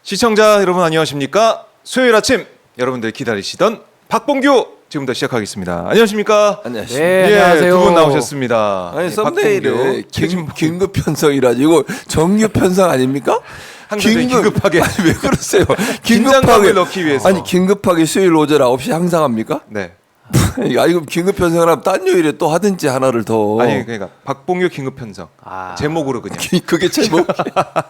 시청자 여러분 안녕하십니까? 수요일 아침 여러분들 기다리시던 박봉규 지금부터 시작하겠습니다. 안녕하십니까? 안녕하십니까? 네, 예, 안녕하세요. 두 분 나오셨습니다. 아니 예, 썸네일에 박봉규, 최진봉. 긴급 편성이라지 이거 정규 편성 아닙니까? 항상 저희 긴급하게 아니 왜 그러세요? 긴장감을 넣기 위해서. 아니 긴급하게 수요일 오전 9시 항상 합니까? 네. 아 이거 긴급 편성을 하면 딴 요일에 또 하든지 하나를 더. 아니 그러니까 박봉규 긴급 편성 제목으로 그냥. 그게 제목.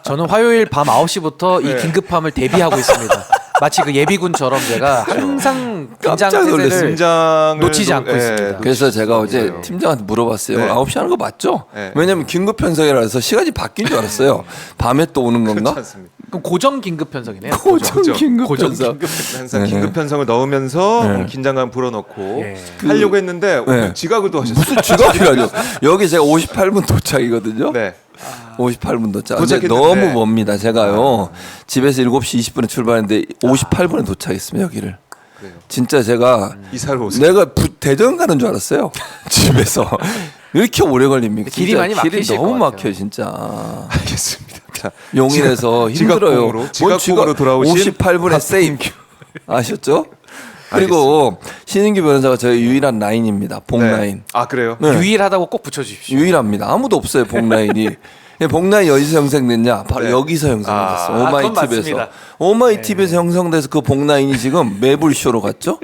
저는 화요일 밤 9시부터 네. 이 긴급함을 대비하고 있습니다. 마치 그 예비군처럼 제가 항상 긴장 깜짝 놀랐어요. 태세를 긴장을 놓치지 않고 있습니다. 그래서 제가 어제 있어요. 팀장한테 물어봤어요. 네. 9시 하는 거 맞죠? 네. 왜냐면 긴급 편성이라 해서 시간이 바뀐 줄 알았어요. 밤에 또 오는 건가? 그렇지 않습니다. 그럼 고정 긴급 편성이네요. 고정 긴급 고정 편성. 항상 네. 긴급 편성을 넣으면서 네. 긴장감 불어넣고 예. 하려고 했는데 네. 지각을 또 하셨어요. 무슨 지각이라뇨? 여기 제가 58분 도착이거든요. 네. 58분 도착. 근데 도착했는데. 너무 멉니다. 제가요. 집에서 7시 20분에 출발했는데 58분에 도착했습니다. 여기를. 그래요. 진짜 제가 이사를 오세요. 내가 대전 가는 줄 알았어요. 집에서. 이렇게 오래 걸립니까? 길이 진짜 많이 막히실 너무 것 막혀 같아요. 진짜. 알겠습니다. 자, 용인에서 힘들어요. 지각봉으로 돌아오신 58분에 세임. 아셨죠? 그리고 신인규 변호사가 저희 유일한 라인입니다. 복 네. 라인. 아 그래요? 네. 유일하다고 꼭 붙여주십시오. 유일합니다. 아무도 없어요. 복 라인이. 복 라인 어디서 형성됐냐? 바로 네. 여기서 형성됐어. 그건 오마이TV에서. 맞습니다. 오마이TV에서 형성돼서 그 복 라인이 지금 매불쇼로 갔죠?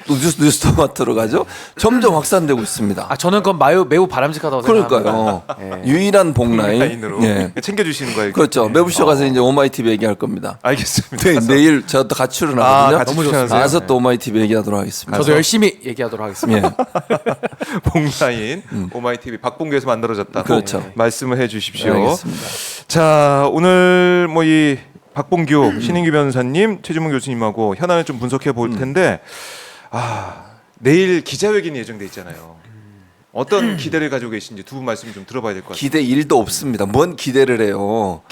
뉴스토마토로 가죠? 점점 확산되고 있습니다. 아 저는 그건 매우 바람직하다고 그러니까요. 생각합니다. 유일한 복 라인. 라인으로 예. 챙겨주시는 거예요. 그렇죠. 매불쇼 가서 이제 오마이TV 얘기할 겁니다. 알겠습니다. 네, 가서. 내일 저도 같이 출연하거든요. 같이 너무 출연하세요? 가서 또 오마이TV 얘기하도록 하겠습니다. 저도 열심히 얘기하도록 하겠습니다. 예. 봉라인 오마이TV 박봉규에서 만들어졌다. 그렇죠. 말씀을 해주십시오. 알겠습니다. 자 오늘 뭐 이 박봉규 신인규 변호사님 최진봉 교수님하고 현안을 좀 분석해 볼 텐데 내일 기자회견이 예정돼 있잖아요. 어떤 기대를 가지고 계신지 두 분 말씀 좀 들어봐야 될 것 같아요. 기대 1도 없습니다. 뭔 기대를 해요?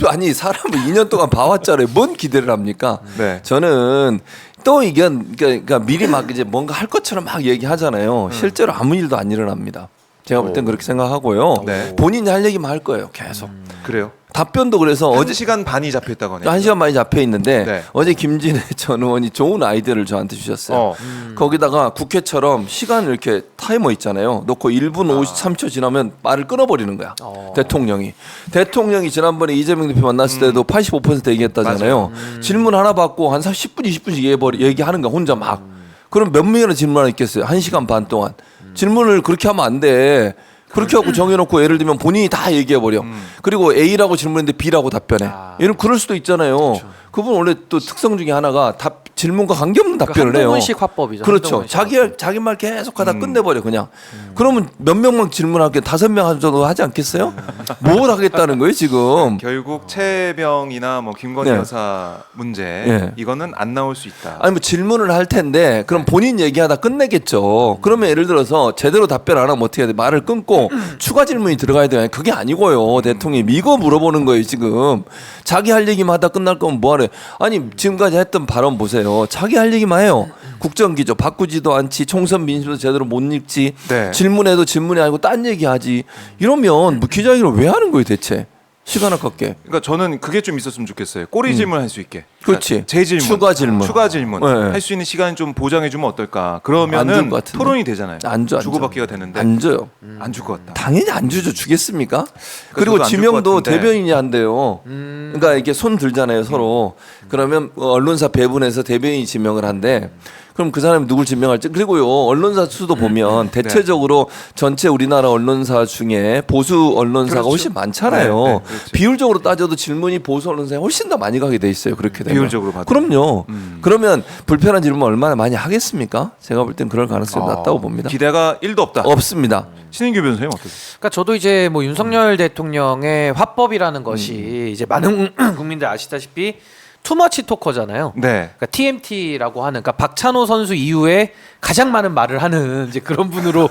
아니 사람을 2년 동안 봐왔잖아요. 뭔 기대를 합니까? 네. 저는 또 그러니까 미리 막 이제 뭔가 할 것처럼 막 얘기하잖아요. 실제로 아무 일도 안 일어납니다. 제가 볼 땐 그렇게 생각하고요. 네. 본인이 할 얘기만 할 거예요. 계속. 그래요? 답변도 그래서 어제 어제 1시간 반이 잡혔다고 하네요. 1시간 많이 잡혀 있는데 네. 어제 김진애 전 의원이 좋은 아이디어를 저한테 주셨어요. 거기다가 국회처럼 시간을 이렇게 타이머 있잖아요. 놓고 1분 53초 지나면 말을 끊어버리는 거야. 대통령이 지난번에 이재명 대표 만났을 때도 85% 얘기했다잖아요. 질문 하나 받고 한 10분 20분씩 얘기하는 거야. 혼자 막. 그럼 몇 명이나 질문하나 있겠어요. 1시간 반 동안. 질문을 그렇게 하면 안 돼. 그렇게 하고 정해놓고 예를 들면 본인이 다 얘기해버려. 그리고 A라고 질문했는데 B라고 답변해. 얘는 그럴 수도 있잖아요. 그분 원래 또 특성 중에 하나가 질문과 관계없는 답변을 해요. 한동훈식 화법이죠. 그렇죠. 한동훈식 자기 말 계속하다 끝내버려 그냥. 그러면 몇 명만 질문할게 5명 정도 하지 않겠어요? 뭘 하겠다는 거예요 지금? 결국 최병이나 뭐 김건희 네. 여사 문제 네. 이거는 안 나올 수 있다. 아니 뭐 질문을 할 텐데 그럼 본인 얘기하다 끝내겠죠. 그러면 예를 들어서 제대로 답변 안 하면 어떻게 해야 돼? 말을 끊고 추가 질문이 들어가야 돼요. 그게 아니고요. 대통령이 이거 물어보는 거예요 지금. 자기 할 얘기만 하다 끝날 거면 뭐하래? 아니 지금까지 했던 발언 보세요. 자기 할 얘기만 해요. 국정기조 바꾸지도 않지. 총선 민심도 제대로 못 읽지. 네. 질문해도 질문이 아니고 딴 얘기하지. 이러면 뭐 기자회견을 왜 하는 거예요 대체? 시간 아깝게. 그러니까 저는 그게 좀 있었으면 좋겠어요. 꼬리 질문 할 수 있게. 그렇지. 재질문, 추가 질문. 추가 질문 네. 할 수 있는 시간 좀 보장해 주면 어떨까? 안 그러면은 줄 것 같은데. 토론이 되잖아요. 안 줘. 주고받기가 되는데 안 줘요. 안 줄 것 같다. 당연히 안 주죠. 주겠습니까? 저도 그리고 안줄것 지명도 같은데. 대변인이 안 돼요. 그러니까 이렇게 손 들잖아요 서로. 그러면 언론사 배분해서 대변인이 지명을 한대. 그럼 그 사람이 누굴 지명할지. 그리고요 언론사 수도 보면 대체적으로 전체 우리나라 언론사 중에 보수 언론사가 그렇죠. 훨씬 많잖아요. 네, 네, 그렇죠. 비율적으로 따져도 질문이 보수 언론사에 훨씬 더 많이 가게 돼 있어요. 그렇게 되면. 비율적으로 봐도. 그럼요. 그러면 불편한 질문 얼마나 많이 하겠습니까? 제가 볼 땐 그럴 가능성이 낮다고 봅니다. 기대가 1도 없다. 없습니다. 신인규 변호사님 어떠세요? 그러니까 저도 이제 뭐 윤석열 대통령의 화법이라는 것이 이제 많은 국민들 아시다시피 투머치 토커잖아요. 네. 그러니까 TMT라고 하는 그러니까 박찬호 선수 이후에 가장 많은 말을 하는 이제 그런 분으로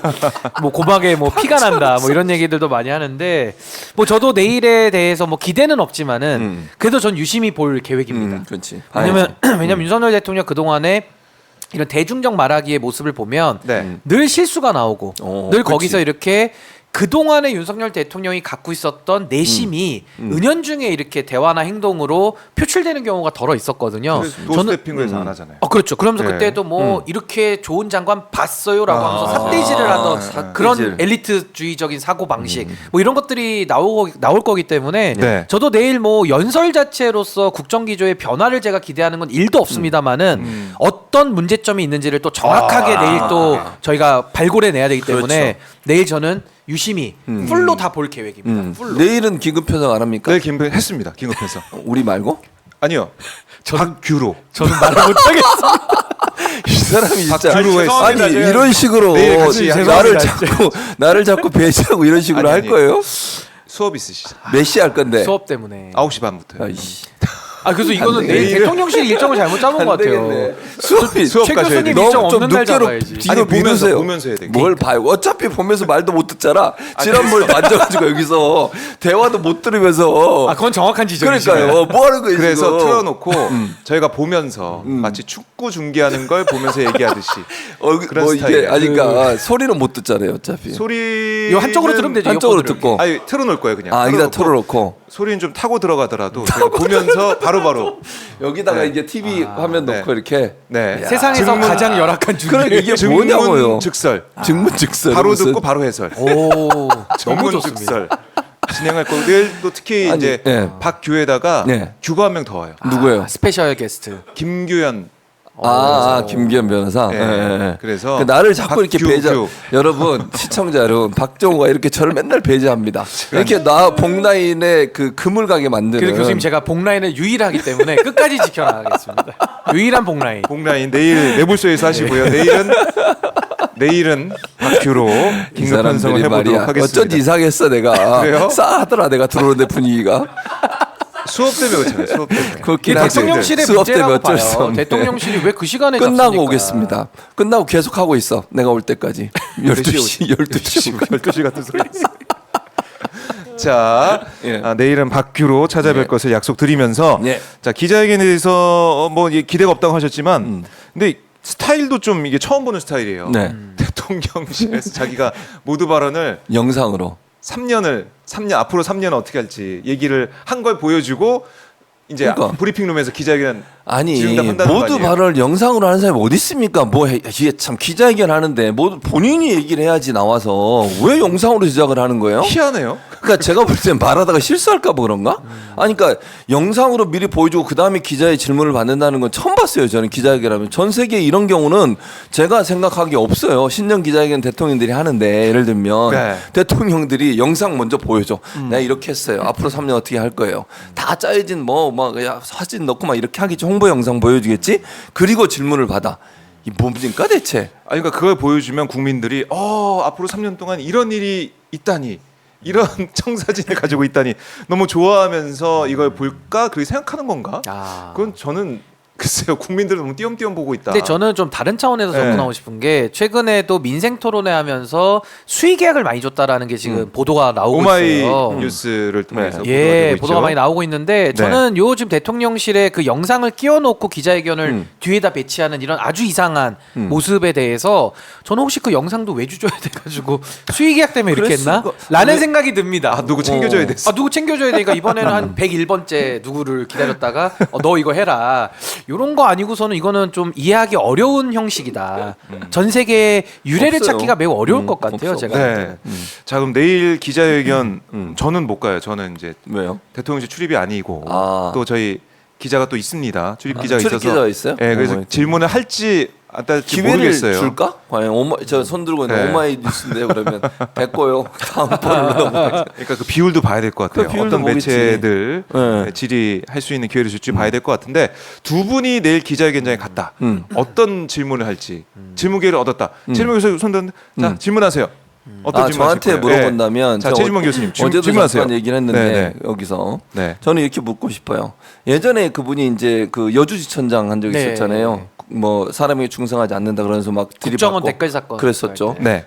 뭐 고막에 뭐 피가 난다 뭐 이런 얘기들도 많이 하는데 뭐 저도 내일에 대해서 뭐 기대는 없지만은 그래도 전 유심히 볼 계획입니다. 그렇지. 왜냐면 윤석열 대통령 그 동안에 이런 대중적 말하기의 모습을 보면 네. 늘 실수가 나오고 늘 그치. 거기서 이렇게 그동안의 윤석열 대통령이 갖고 있었던 내심이 은연중에 이렇게 대화나 행동으로 표출되는 경우가 덜어 있었거든요. 노스태핑에서 안 하잖아요. 그렇죠. 그러면서 네. 그때도 뭐 이렇게 좋은 장관 봤어요라고 하면서 삿대질을 하던 삿대질. 그런 엘리트주의적인 사고 방식 뭐 이런 것들이 나올 거기 때문에 네. 저도 내일 뭐 연설 자체로서 국정기조의 변화를 제가 기대하는 건 일도 없습니다만은 어떤 문제점이 있는지를 또 정확하게 내일 또 저희가 발굴해 내야 되기 때문에 그렇죠. 내일 저는 유심히 풀로 다 볼 계획입니다. 풀로. 내일은 긴급 편성 안 합니까? 네, 했습니다. 긴급해서. 우리 말고? 아니요. 박규로. 저는 말을 못하겠습니다. 이 사람이 진짜 박규로 했어. 아니 이런 식으로 내일 같이 나를 자꾸 배제하고 이런 식으로 아니, 할 거예요? 수업 있으시죠? 몇 시 할 건데? 수업 때문에. 9시 반부터요. 아이씨. 그래서 이거는 안 내일 되겠네. 대통령실 일정을 잘못 잡은 것 같아요. 수업 최 가셔야 교수님 돼요. 일정 너무 좀 없는 날 늦게로 잡아야지. 아니, 뒤로 미루세요. 보면서 해야 돼. 뭘 봐요? 어차피 보면서 말도 못 듣잖아. 지난번에 앉아가지고 여기서 대화도 못 들으면서. 아 그건 정확한 지적이시네요. 그러니까요. 뭐 하는 거예요? 그래서 지금? 틀어놓고 저희가 보면서 마치 축구 중계하는 걸 보면서 얘기하듯이 그런 뭐 이게 스타일이에요. 아니까 소리는 못 듣잖아요. 어차피. 소리 이거 한쪽으로 들으면 되죠. 한쪽으로 이어폰으로 듣고. 아니 틀어놓을 거예요 그냥. 여기다 틀어놓고 소리는 좀 타고 들어가더라도 저희가 보면서 바로바로 여기다가 네. 이제 TV 화면 네. 놓고 이렇게. 네. 세상에서 증문- 가장 열악한 중계. 그럼 이게 뭐냐고요? 즉설 증문즉설. 바로 듣고 바로 해설. 오 너무 좋습니다. 즉설 진행할 거고 내일 또 특히 아니, 이제 네. 박규에다가 네. 규가 한 명 더 와요. 누구예요? 스페셜 게스트. 김규현. 김기현 변호사. 네. 예, 예. 그래서 그 나를 자꾸 이렇게 박규, 배제. 규. 여러분 시청자 여러분, 박정우가 이렇게 저를 맨날 배제합니다. 이렇게 나 복라인의 그 그물 가게 만드는. 그리고 교수님 제가 복라인을 유일하기 때문에 끝까지 지켜나가겠습니다. 유일한 복라인. 복라인 내일 내불소에서 하시고요. 내일은 박규로 이 긴급 편성을 사람들이 해보도록 말이야. 하겠습니다. 어쩐지 이상했어 내가. 그래요? 싸하더라 내가 들어오는데 분위기가. 수업 때문에 그렇잖아요. 수업 때문에. 이게 그렇긴 하지. 대통령실의 수업 때문에 문제라고 어쩔 수 봐요. 없네. 대통령실이 왜 그 시간에 끝나고 잡습니까? 오겠습니다. 끝나고 계속 하고 있어. 내가 올 때까지. 12시 12시 같은 소리. 자, 예. 내일은 박규로 찾아뵐 예. 것을 약속드리면서 예. 자 기자회견에 대해서 뭐 기대가 없다고 하셨지만 근데 스타일도 좀 이게 처음 보는 스타일이에요. 네. 대통령실에서 자기가 모두 발언을 영상으로. 3년 앞으로 3년 어떻게 할지 얘기를 한 걸 보여주고 이제 그러니까. 브리핑룸에서 기자회견 아니 질문답한다는 거 모두 아니에요? 발언을 영상으로 하는 사람이 어디 있습니까? 뭐 이게 참 기자회견 하는데 뭐 본인이 얘기를 해야지 나와서 왜 영상으로 제작을 하는 거예요? 희한해요. 그러니까 제가 볼 땐 말하다가 실수할까 봐 그런가? 아니 그러니까 영상으로 미리 보여주고 그 다음에 기자의 질문을 받는다는 건 처음 봤어요. 저는 기자회견하면 전 세계 이런 경우는 제가 생각하기에 없어요. 신년 기자회견 대통령들이 하는데 예를 들면 네. 대통령들이 영상 먼저 보여줘. 내가 이렇게 했어요. 앞으로 3년 어떻게 할 거예요. 다 짜여진 뭐 막 사진 넣고 막 이렇게 하겠지. 홍보 영상 보여주겠지. 그리고 질문을 받아. 이 뭡니까 대체? 아니 그러니까 그걸 보여주면 국민들이 앞으로 3년 동안 이런 일이 있다니 이런 청사진을 가지고 있다니 너무 좋아하면서 이걸 볼까 그렇게 생각하는 건가? 아. 그건 저는 글쎄요 국민들은 너무 띄엄띄엄 보고 있다. 근데 저는 좀 다른 차원에서 네. 접근하고 싶은 게 최근에도 민생 토론회 하면서 수의 계약을 많이 줬다라는 게 지금 보도가 나오고 오마이 있어요. 뉴스를 통해서 예, 보도가 보도가 많이 나오고 있는데 저는 요 지금 대통령실에 그 영상을 끼워놓고 기자회견을 뒤에다 배치하는 이런 아주 이상한 모습에 대해서 저는 혹시 그 영상도 왜 주줘야 돼가지고 수의계약 때문에 이렇게 했나? 라는 생각이 듭니다. 누구 챙겨줘야 됐어. 누구 챙겨줘야 되니까 이번에는 한 101번째 누구를 기다렸다가 너 이거 해라. 요런 거 아니고서는 이거는 좀 이해하기 어려운 형식이다. 전 세계 유례를 없어요. 찾기가 매우 어려울 것 같아요. 없어. 제가. 네. 자 그럼 내일 기자회견 저는 못 가요. 저는 이제 왜요? 대통령실 출입이 아니고 아. 또 저희 기자가 또 있습니다. 출입 기자가 출입 있어서 기자가 있어요? 예, 그래서 어머니. 질문을 할지 안 할지 기회를 모르겠어요. 줄까? 과연 저 손 들고 있는 네. 오마이 뉴스인데요. 그러면 됐고요. 다음 번으로 넘어가죠. 그러니까 그 비율도 봐야 될 것 같아요. 그 비율도 어떤 보겠지. 매체들 네. 질의할 수 있는 기회를 줄지 봐야 될 것 같은데 두 분이 내일 기자회견장에 갔다. 어떤 질문을 할지 질문 기회를 얻었다. 질문에서 손 드는데 자 질문하세요. 어떤 질문 저한테 하실 거예요? 물어본다면 자 제가 최진봉 교수님 어제도 질문하세요. 잠깐 얘기를 했는데 네, 네. 여기서 네. 저는 이렇게 묻고 싶어요. 예전에 그분이 이제 그 여주지천장 한 적이 네. 있었잖아요. 뭐 사람에게 충성하지 않는다 그러면서 막 국정원 들이받고 댓글 사건 그랬었죠. 할 때. 네.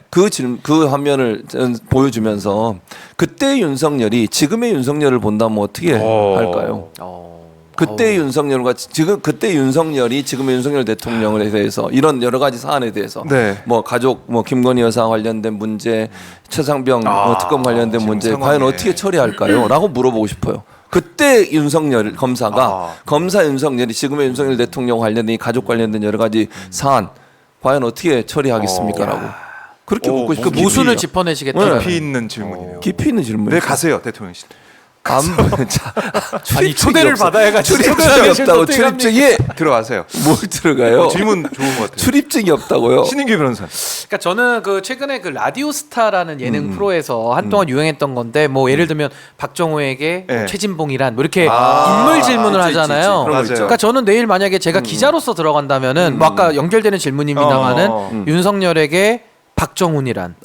그 화면을 보여주면서 그때 윤석열이 지금의 윤석열을 본다면 어떻게 할까요? 그때 윤석열과 지금 그때 윤석열이 지금의 윤석열 대통령에 대해서 이런 여러 가지 사안에 대해서 네. 뭐 가족 뭐 김건희 여사 관련된 문제, 최상병 뭐 특검 관련된 지금 문제 상황에. 과연 어떻게 처리할까요?라고 물어보고 싶어요. 그때 윤석열 검사가 검사 윤석열이 지금의 윤석열 대통령 관련된 이 가족 관련된 여러 가지 사안 과연 어떻게 처리하겠습니까라고 그렇게 묻고 싶어요. 그 모순을 짚어내시겠다. 네. 깊이 있는 질문이네요. 깊이 있는 질문. 네, 가세요, 대통령실. 아니 초대를 받아야 해가지고 출입증이 없다고 출입증이 들어가세요. 뭘 들어가요? 질문 좋은 것 같아요. 출입증이 없다고요? 신인규 변호사. 그러니까 저는 그 최근에 그 라디오스타라는 예능 프로에서 한동안 유행했던 건데 뭐 예를 들면 박정호에게 네. 최진봉이란 뭐 이렇게 인물 질문을 있지, 하잖아요. 그런 거 있죠. 그러니까 저는 내일 만약에 제가 기자로서 들어간다면은 뭐 아까 연결되는 질문입니다만은 윤석열에게 박정훈이란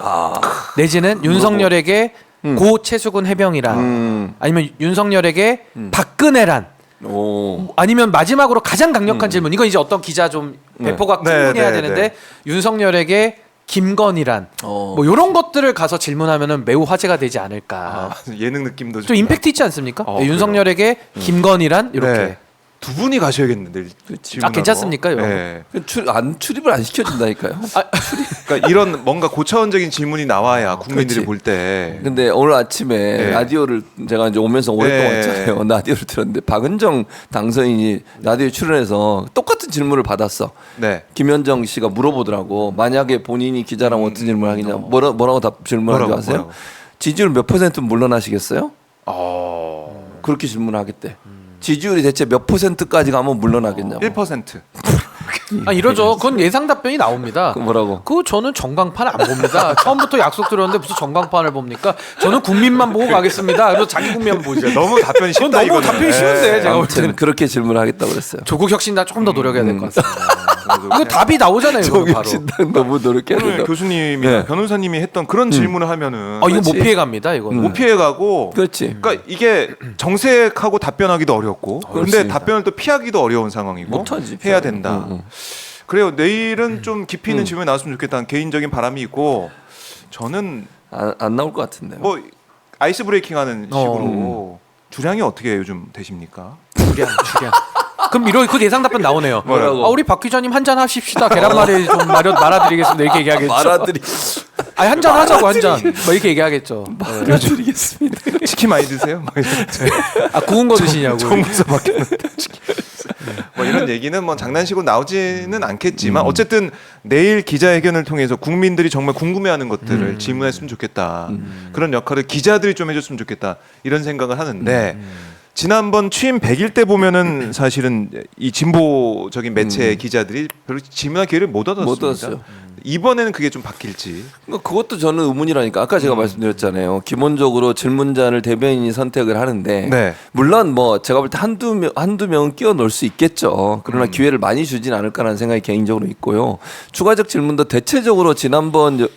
내지는 윤석열에게 고 최수근 해병이란 아니면 윤석열에게 박근혜란 오. 아니면 마지막으로 가장 강력한 질문 이건 이제 어떤 기자 좀 배포가 큰 네, 분이 해야 네, 되는데 네. 윤석열에게 김건희란 뭐 이런 것들을 가서 질문하면은 매우 화제가 되지 않을까. 예능 느낌도 좀 임팩트 있지 않습니까? 어, 네, 윤석열에게 김건희란 이렇게. 네. 두 분이 가셔야겠는데. 질문하러. 괜찮습니까, 이거? 네. 출입을 안 시켜준다니까요. 그러니까 이런 뭔가 고차원적인 질문이 나와야 국민들이 그렇지. 볼 때. 근데 오늘 아침에 네. 라디오를 제가 이제 오면서 오랫동안 네. 했잖아요. 라디오를 들었는데 박은정 당선인이 라디오에 출연해서 똑같은 질문을 받았어. 네. 김현정 씨가 물어보더라고. 만약에 본인이 기자라면 어떤 질문을 하겠냐. 뭐라고 답 질문하는지 뭐라고, 아세요? 뭐라고? 지지율 몇 %는 물러나시겠어요? 어. 그렇게 질문하겠대. 지지율이 대체 몇 %까지 가면 물러나겠냐고. 1%. 아 이러죠. 그건 예상 답변이 나옵니다. 그 뭐라고? 그 저는 전광판 안 봅니다. 처음부터 약속 드렸는데 무슨 전광판을 봅니까? 저는 국민만 보고 가겠습니다. 그래서 자기 국민만 보죠. 너무 답변이 그건 쉽다 너무 이거는. 답변이 쉬운데 제가 볼 아무튼 때는 그렇게 질문하겠다고 그랬어요. 조국 혁신당 조금 더 노력해야 될 것 같습니다. 이거 답이 나오잖아요. 이거는 바로. 조국신당 너무 노력해야 오늘 된다. 교수님이 네. 변호사님이 했던 그런 질문을 하면은 이거 못 그렇지. 피해 갑니다. 이거는. 못 피해가고. 그렇지. 그러니까 이게 정색하고 답변하기도 어렵고, 근데 그렇지. 답변을 또 피하기도 어려운 상황이고 못하지, 해야 피하기. 된다. 그래요. 내일은 좀 깊이 있는 질문이 나왔으면 좋겠다는 개인적인 바람이 있고, 저는 안 나올 것 같은데요. 뭐 아이스 브레이킹하는 식으로 주량이 어떻게 요즘 되십니까? 주량. 그럼 이런 그 예상 답변 나오네요. 뭐라고? 우리 박 기자님 한 잔 하십시다. 계란말이 좀 말아드리겠습니다. 이렇게 얘기하겠죠. 말아들이 아니 한 잔 하자고 한 잔. 뭐 이렇게 얘기하겠죠. 말아드리겠습니다. 치킨 많이 드세요? 막 아 구운 거 드시냐고. 정부에서 바뀌었는데 뭐 이런 얘기는 뭐 장난식으로 나오지는 않겠지만 어쨌든 내일 기자회견을 통해서 국민들이 정말 궁금해하는 것들을 질문했으면 좋겠다. 그런 역할을 기자들이 좀 해줬으면 좋겠다. 이런 생각을 하는데 지난번 취임 100일 때 보면은 사실은 이 진보적인 매체 기자들이 별로 질문할 기회를 못 얻었습니다. 얻었어요. 이번에는 그게 좀 바뀔지. 그러니까 그것도 저는 의문이라니까. 아까 제가 말씀드렸잖아요. 기본적으로 질문자를 대변인이 선택을 하는데 네. 물론 뭐 제가 볼 때 한두 명은 끼워 넣을 수 있겠죠. 그러나 기회를 많이 주진 않을까라는 생각이 개인적으로 있고요. 추가적 질문도 대체적으로 지난번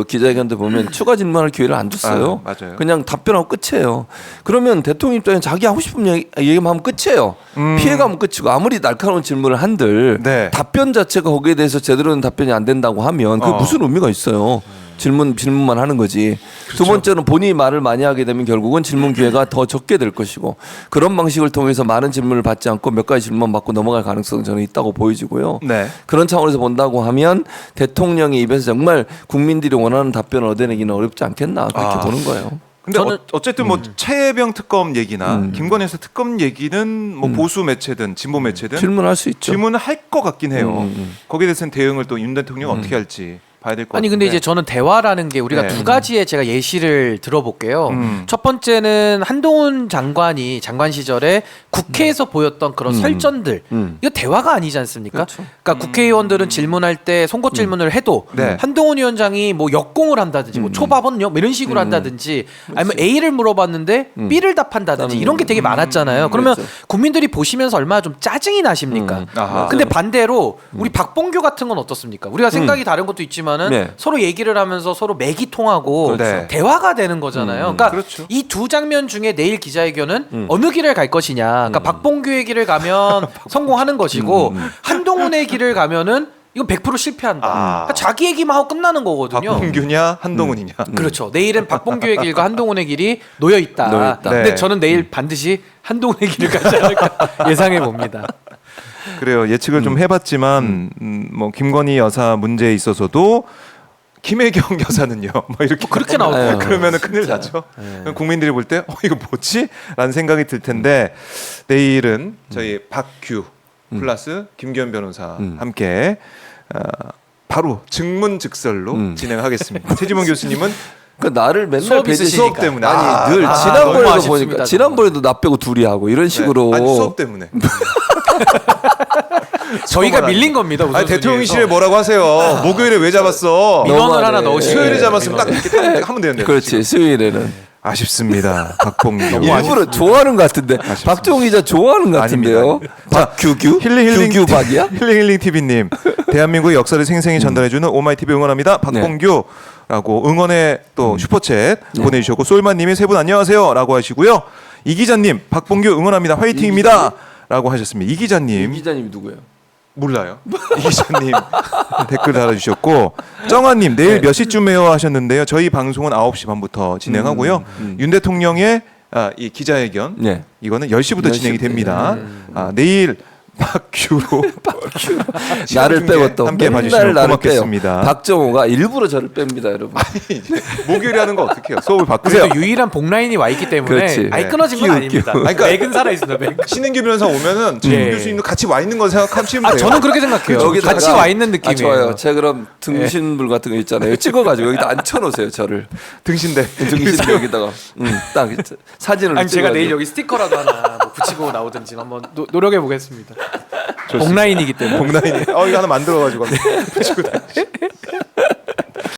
기자회견 때 보면 추가 질문할 기회를 안 줬어요. 맞아요. 그냥 답변하고 끝이에요. 그러면 대통령 입장에 자기 하고 싶은 얘기만 하면 끝이에요. 피해가면 끝이고 아무리 날카로운 질문을 한들 네. 답변 자체가 거기에 대해서 제대로 된 답변이 안 된다고 하면 그게 무슨 의미가 있어요. 질문만 하는 거지. 두 번째는 본인이 말을 많이 하게 되면 결국은 질문 기회가 더 적게 될 것이고 그런 방식을 통해서 많은 질문을 받지 않고 몇 가지 질문만 받고 넘어갈 가능성은 저는 있다고 보여지고요. 네. 그런 차원에서 본다고 하면 대통령의 입에서 정말 국민들이 원하는 답변을 얻어내기는 어렵지 않겠나 그렇게 보는 거예요. 근데 저는- 어쨌든 뭐 최혜병 특검 얘기나 김건희 여사 특검 얘기는 뭐 보수 매체든 진보 매체든 질문할 수 있죠. 질문을 할 것 같긴 해요. 거기에 대해서는 대응을 또 윤 대통령이 어떻게 할지 봐야 될 것 같아요. 아니 근데 이제 저는 대화라는 게 우리가 네. 두 가지의 제가 예시를 들어볼게요. 첫 번째는 한동훈 장관이 장관 시절에 국회에서 보였던 그런 설전들 이거 대화가 아니지 않습니까? 그렇죠. 그러니까 국회의원들은 질문할 때 송곳 질문을 해도 네. 한동훈 위원장이 뭐 역공을 한다든지 뭐 초밥은요 뭐 이런 식으로 한다든지 아니면 A를 물어봤는데 B를 답한다든지 이런 게 되게 많았잖아요. 그러면 그렇죠. 국민들이 보시면서 얼마나 좀 짜증이 나십니까? 아하. 근데 반대로 우리 박봉규 같은 건 어떻습니까? 우리가 생각이 다른 것도 있지만은 네. 서로 얘기를 하면서 서로 맥이 통하고 그렇죠. 대화가 되는 거잖아요. 그러니까 그렇죠. 이 두 장면 중에 내일 기자회견은 어느 길을 갈 것이냐. 그러니까 박봉규의 길을 가면 성공하는 것이고 한동훈의 길을 가면은 이건 100% 실패한다. 아. 그러니까 자기 얘기만 하고 끝나는 거거든요. 박봉규냐 한동훈이냐. 그렇죠. 내일은 박봉규의 길과 한동훈의 길이 놓여 있다. 놓여 있다. 근데 네. 저는 내일 반드시 한동훈의 길을 가지 않을까 예상해 봅니다. 그래요. 예측을 좀 해봤지만 뭐 김건희 여사 문제에 있어서도 김혜경 여사는요. 뭐 이렇게 그렇게 나올 거예요. 그러면은 큰일 나죠. 국민들이 볼 때 이거 뭐지?라는 생각이 들 텐데 내일은 저희 박규 플러스 김기현 변호사 함께 바로 증문즉설로 진행하겠습니다. 최지문 교수님은 그 나를 맨날 수업 배제 있으시니까. 수업 때문에 아니 늘 너무 지난번에도 아쉽습니다, 보니까 정말. 지난번에도 나 빼고 둘이 하고 이런 식으로 네. 아니, 수업 때문에. 저희가 밀린 겁니다. 아니 대통령실에 뭐라고 하세요? 목요일에 왜 잡았어? 민원을 너무하네. 하나 넣으시고 수요일에 잡았으면 딱 이렇게 하면 되는데. 그렇지 지금. 수요일에는 아쉽습니다. 박봉규. 일부러 좋아하는 것 같은데 박정우 기자 좋아하는 것 같은데요. 박규규 규규 박이야? 힐링 TV님 대한민국의 역사를 생생히 전달해주는 오마이 TV 응원합니다. 박봉규라고 응원의 또 슈퍼챗 보내주셨고 솔마님이 세 분 안녕하세요라고 하시고요. 이 기자님 박봉규 응원합니다. 화이팅입니다라고 하셨습니다. 이 기자님 이 기자님이 누구예요? 몰라요. 이 기자님 댓글 달아주셨고 정아님 내일 몇 시쯤에요 하셨는데요. 저희 방송은 9시 반부터 진행하고요. 윤 대통령의 이 기자회견 네. 이거는 10시부터 10시 진행이 됩니다. 내일 박규로 나를 빼고 또 함께 맨날 봐주시면 나를 고맙겠습니다. 빼요. 박정호가 일부러 저를 뺍니다, 여러분. 목요일에 하는 거 어떻게 해요? 수업을 바꾸세요. 그래도 유일한 복라인이 와 있기 때문에 그렇지. 아예 끊어진 건 끼우, 아닙니다. 끼우. 아니, 그러니까- 맥은 살아 있습니다. 맥. 신인규 변호사 오면은 최준 교수님도 같이 와 있는 거 생각하시면 돼요. 저는 그렇게 생각해요. 여기다가- 같이 와 있는 느낌이에요. 좋아요. 제가 그럼 등신불 같은 거 있잖아요. 찍어가지고 여기다 앉혀놓으세요, 저를. 등신대. 등신 여기다가 딱 사진을 아니 제가 찍어가지고. 내일 여기 스티커라도 하나 뭐 붙이고 나오든지 한번 노력해 보겠습니다. 복라인이기 때문에. 복라인이 이거 하나 만들어가지고 붙이고 다니시.